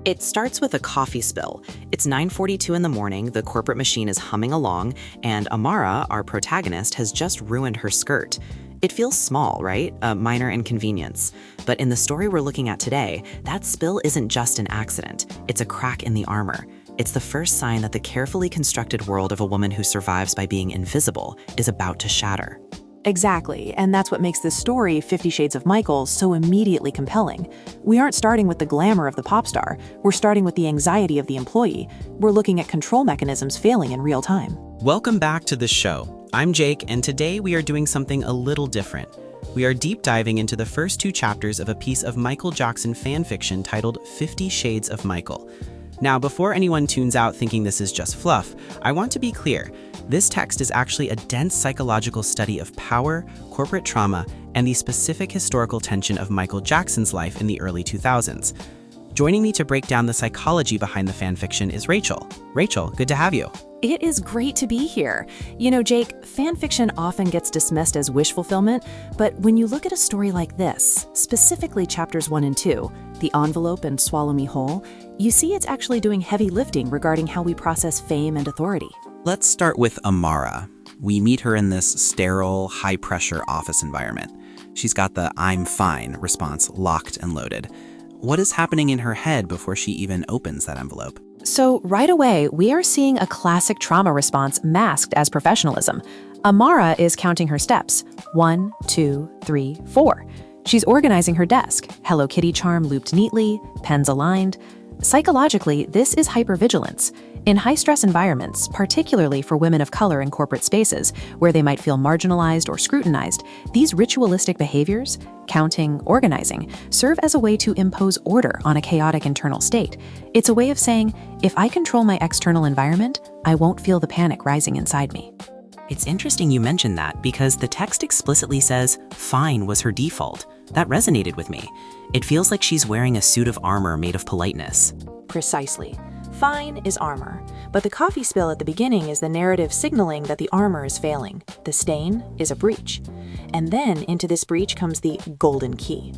It starts with a coffee spill. It's 9:42 in the morning, the corporate machine is humming along, and Amara, our protagonist, has just ruined her skirt. It feels small, right? A minor inconvenience. But in the story we're looking at today, that spill isn't just an accident. It's a crack in the armor. It's the first sign that the carefully constructed world of a woman who survives by being invisible is about to shatter. Exactly, and that's what makes this story, 50 Shades of Michael, so immediately compelling. We aren't starting with the glamour of the pop star, we're starting with the anxiety of the employee. We're looking at control mechanisms failing in real time. Welcome back to the show. I'm Jake, and today we are doing something a little different. We are deep diving into the first 2 chapters of a piece of Michael Jackson fanfiction titled 50 Shades of Michael. Now, before anyone tunes out thinking this is just fluff, I want to be clear. This text is actually a dense psychological study of power, corporate trauma, and the specific historical tension of Michael Jackson's life in the early 2000s. Joining me to break down the psychology behind the fanfiction is Rachel. Rachel, good to have you. It is great to be here. You know, Jake, fanfiction often gets dismissed as wish fulfillment, but when you look at a story like this, specifically chapters 1 and 2, The Envelope and Swallow Me Whole, you see it's actually doing heavy lifting regarding how we process fame and authority. Let's start with Amara. We meet her in this sterile, high-pressure office environment. She's got the "I'm fine" response locked and loaded. What is happening in her head before she even opens that envelope? So right away, we are seeing a classic trauma response masked as professionalism. Amara is counting her steps. 1, 2, 3, 4. She's organizing her desk. Hello Kitty charm looped neatly, pens aligned. Psychologically, this is hypervigilance. In high-stress environments, particularly for women of color in corporate spaces, where they might feel marginalized or scrutinized, these ritualistic behaviors, counting, organizing, serve as a way to impose order on a chaotic internal state. It's a way of saying, if I control my external environment, I won't feel the panic rising inside me. It's interesting you mentioned that because the text explicitly says fine was her default. That resonated with me. It feels like she's wearing a suit of armor made of politeness. Precisely. Fine is armor, but the coffee spill at the beginning is the narrative signaling that the armor is failing. The stain is a breach. And then into this breach comes the golden key.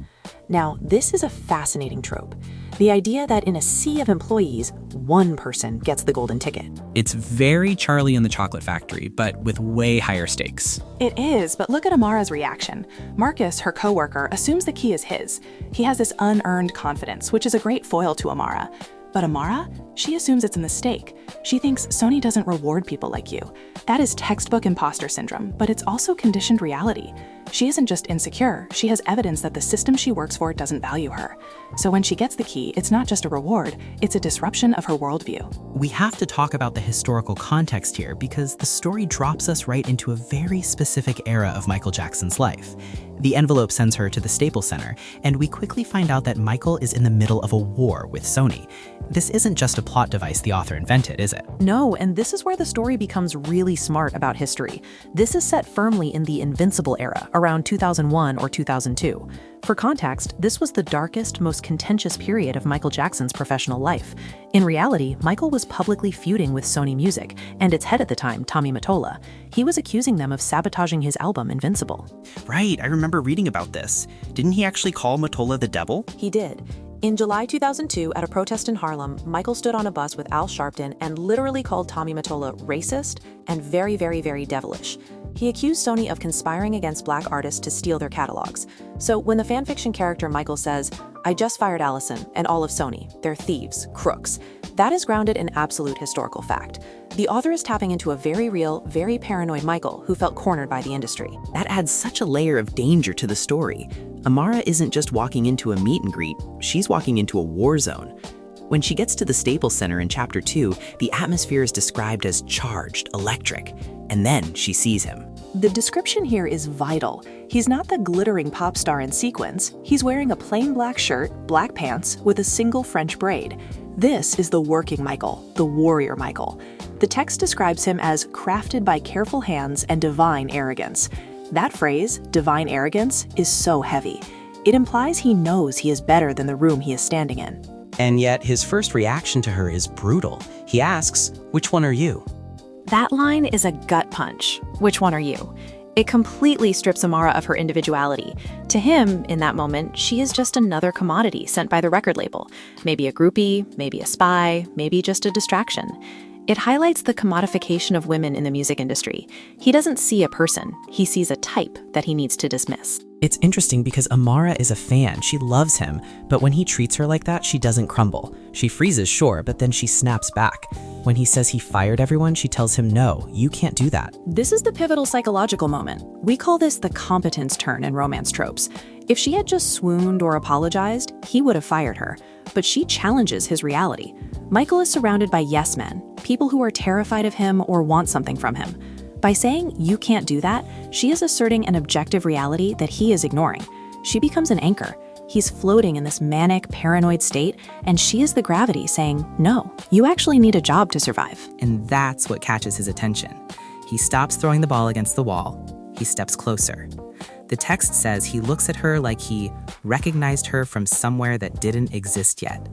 Now, this is a fascinating trope. The idea that in a sea of employees, one person gets the golden ticket. It's very Charlie and the Chocolate Factory, but with way higher stakes. It is, but look at Amara's reaction. Marcus, her coworker, assumes the key is his. He has this unearned confidence, which is a great foil to Amara. But Amara, she assumes it's a mistake. She thinks Sony doesn't reward people like you. That is textbook imposter syndrome, but it's also conditioned reality. She isn't just insecure, she has evidence that the system she works for doesn't value her. So when she gets the key, it's not just a reward, it's a disruption of her worldview. We have to talk about the historical context here because the story drops us right into a very specific era of Michael Jackson's life. The envelope sends her to the Staples Center, and we quickly find out that Michael is in the middle of a war with Sony. This isn't just a plot device the author invented, is it? No, and this is where the story becomes really smart about history. This is set firmly in the Invincible era, around 2001 or 2002. For context, this was the darkest, most contentious period of Michael Jackson's professional life. In reality, Michael was publicly feuding with Sony Music and its head at the time, Tommy Mottola. He was accusing them of sabotaging his album Invincible. Right, I remember reading about this. Didn't he actually call Mottola the devil? He did. In July 2002, at a protest in Harlem, Michael stood on a bus with Al Sharpton and literally called Tommy Mottola racist and very, very, very devilish. He accused Sony of conspiring against black artists to steal their catalogs. So when the fanfiction character Michael says, "I just fired Allison and all of Sony, they're thieves, crooks," that is grounded in absolute historical fact. The author is tapping into a very real, very paranoid Michael who felt cornered by the industry. That adds such a layer of danger to the story. Amara isn't just walking into a meet and greet, she's walking into a war zone. When she gets to the Staples Center in Chapter 2, the atmosphere is described as charged, electric, and then she sees him. The description here is vital. He's not the glittering pop star in sequins. He's wearing a plain black shirt, black pants, with a single French braid. This is the working Michael, the warrior Michael. The text describes him as crafted by careful hands and divine arrogance. That phrase, divine arrogance, is so heavy. It implies he knows he is better than the room he is standing in. And yet his first reaction to her is brutal. He asks, "Which one are you?" That line is a gut punch. Which one are you? It completely strips Amara of her individuality. To him, in that moment, she is just another commodity sent by the record label. Maybe a groupie, maybe a spy, maybe just a distraction. It highlights the commodification of women in the music industry. He doesn't see a person, he sees a type that he needs to dismiss. It's interesting because Amara is a fan. She loves him, but when he treats her like that, she doesn't crumble. She freezes, sure, but then she snaps back. When he says he fired everyone, she tells him, no, you can't do that. This is the pivotal psychological moment. We call this the competence turn in romance tropes. If she had just swooned or apologized, he would have fired her. But she challenges his reality. Michael is surrounded by yes men, people who are terrified of him or want something from him. By saying, you can't do that, she is asserting an objective reality that he is ignoring. She becomes an anchor. He's floating in this manic, paranoid state, and she is the gravity saying, no, you actually need a job to survive. And that's what catches his attention. He stops throwing the ball against the wall. He steps closer. The text says he looks at her like he recognized her from somewhere that didn't exist yet.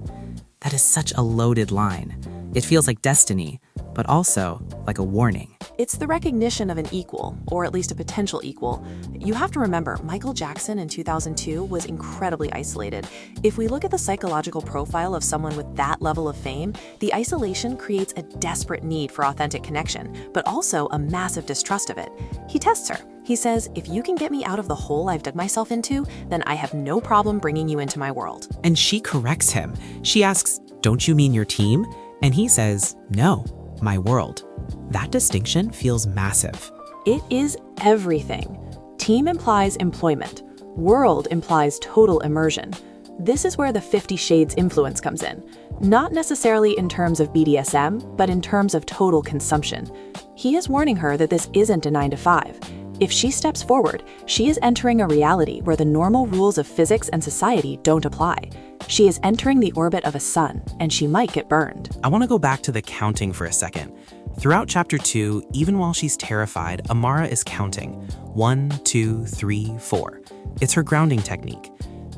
That is such a loaded line. It feels like destiny, but also like a warning. It's the recognition of an equal, or at least a potential equal. You have to remember, Michael Jackson in 2002 was incredibly isolated. If we look at the psychological profile of someone with that level of fame, the isolation creates a desperate need for authentic connection, but also a massive distrust of it. He tests her. He says, if you can get me out of the hole I've dug myself into, then I have no problem bringing you into my world. And she corrects him. She asks, don't you mean your team? And he says, no, my world. That distinction feels massive. It is everything. Team implies employment. World implies total immersion. This is where the 50 Shades influence comes in. Not necessarily in terms of BDSM, but in terms of total consumption. He is warning her that this isn't a 9-to-5. If she steps forward, she is entering a reality where the normal rules of physics and society don't apply. She is entering the orbit of a sun, and she might get burned. I want to go back to the counting for a second. Throughout chapter 2, even while she's terrified, Amara is counting. 1, 2, 3, 4. It's her grounding technique.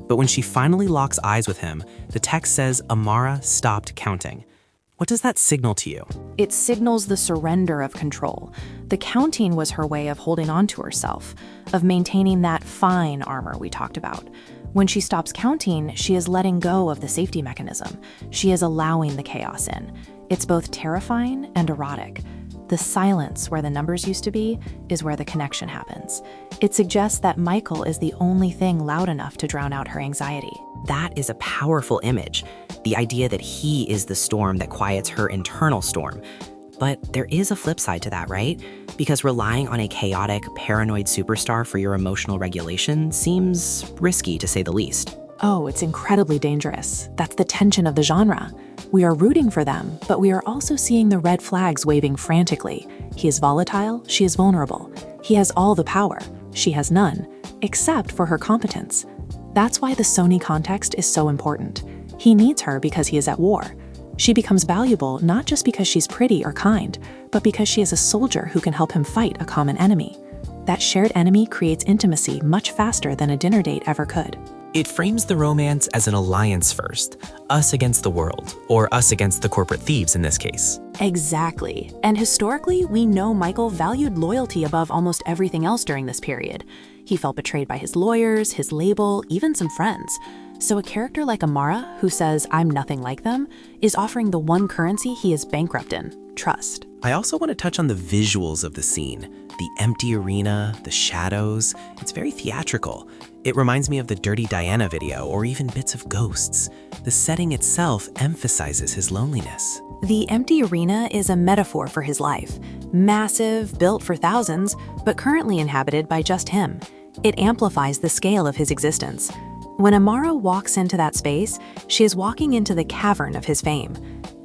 But when she finally locks eyes with him, the text says Amara stopped counting. What does that signal to you? It signals the surrender of control. The counting was her way of holding on to herself, of maintaining that fine armor we talked about. When she stops counting, she is letting go of the safety mechanism. She is allowing the chaos in. It's both terrifying and erotic. The silence where the numbers used to be is where the connection happens. It suggests that Michael is the only thing loud enough to drown out her anxiety. That is a powerful image. The idea that he is the storm that quiets her internal storm. But there is a flip side to that, right? Because relying on a chaotic, paranoid superstar for your emotional regulation seems risky, to say the least. Oh, it's incredibly dangerous. That's the tension of the genre. We are rooting for them, but we are also seeing the red flags waving frantically. He is volatile, she is vulnerable. He has all the power, she has none, except for her competence. That's why the Sony context is so important. He needs her because he is at war. She becomes valuable not just because she's pretty or kind, but because she is a soldier who can help him fight a common enemy. That shared enemy creates intimacy much faster than a dinner date ever could. It frames the romance as an alliance first, us against the world, or us against the corporate thieves in this case. Exactly. And historically, we know Michael valued loyalty above almost everything else during this period. He felt betrayed by his lawyers, his label, even some friends. So a character like Amara, who says, I'm nothing like them, is offering the one currency he is bankrupt in, trust. I also want to touch on the visuals of the scene. The empty arena, the shadows, it's very theatrical. It reminds me of the Dirty Diana video or even bits of Ghosts. The setting itself emphasizes his loneliness. The empty arena is a metaphor for his life. Massive, built for thousands, but currently inhabited by just him. It amplifies the scale of his existence. When Amara walks into that space, she is walking into the cavern of his fame.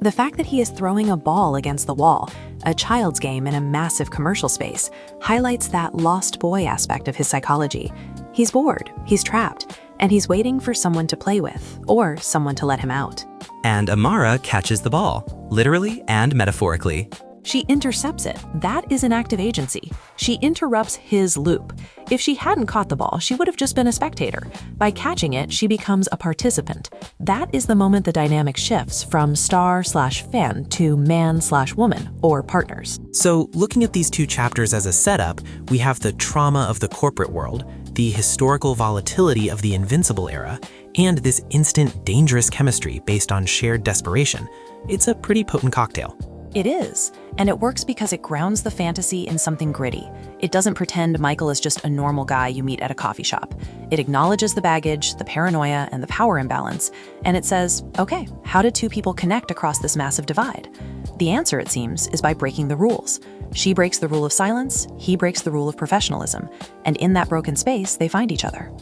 The fact that he is throwing a ball against the wall, a child's game in a massive commercial space, highlights that lost boy aspect of his psychology. He's bored, he's trapped, and he's waiting for someone to play with, or someone to let him out. And Amara catches the ball, literally and metaphorically. She intercepts it. That is an act of agency. She interrupts his loop. If she hadn't caught the ball, she would have just been a spectator. By catching it, she becomes a participant. That is the moment the dynamic shifts from star/fan to man/woman, or partners. So, looking at these two chapters as a setup, we have the trauma of the corporate world, the historical volatility of the Invincible era, and this instant, dangerous chemistry based on shared desperation. It's a pretty potent cocktail. It is, and it works because it grounds the fantasy in something gritty. It doesn't pretend Michael is just a normal guy you meet at a coffee shop. It acknowledges the baggage, the paranoia, and the power imbalance, and it says, okay, how did two people connect across this massive divide? The answer, it seems, is by breaking the rules. She breaks the rule of silence, he breaks the rule of professionalism, and in that broken space, they find each other.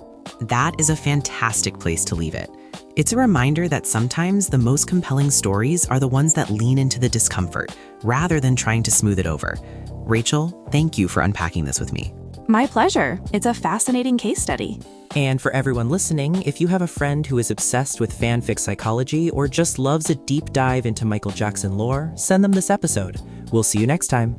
That is a fantastic place to leave it. It's a reminder that sometimes the most compelling stories are the ones that lean into the discomfort, rather than trying to smooth it over. Rachel, thank you for unpacking this with me. My pleasure. It's a fascinating case study. And for everyone listening, if you have a friend who is obsessed with fanfic psychology or just loves a deep dive into Michael Jackson lore, send them this episode. We'll see you next time.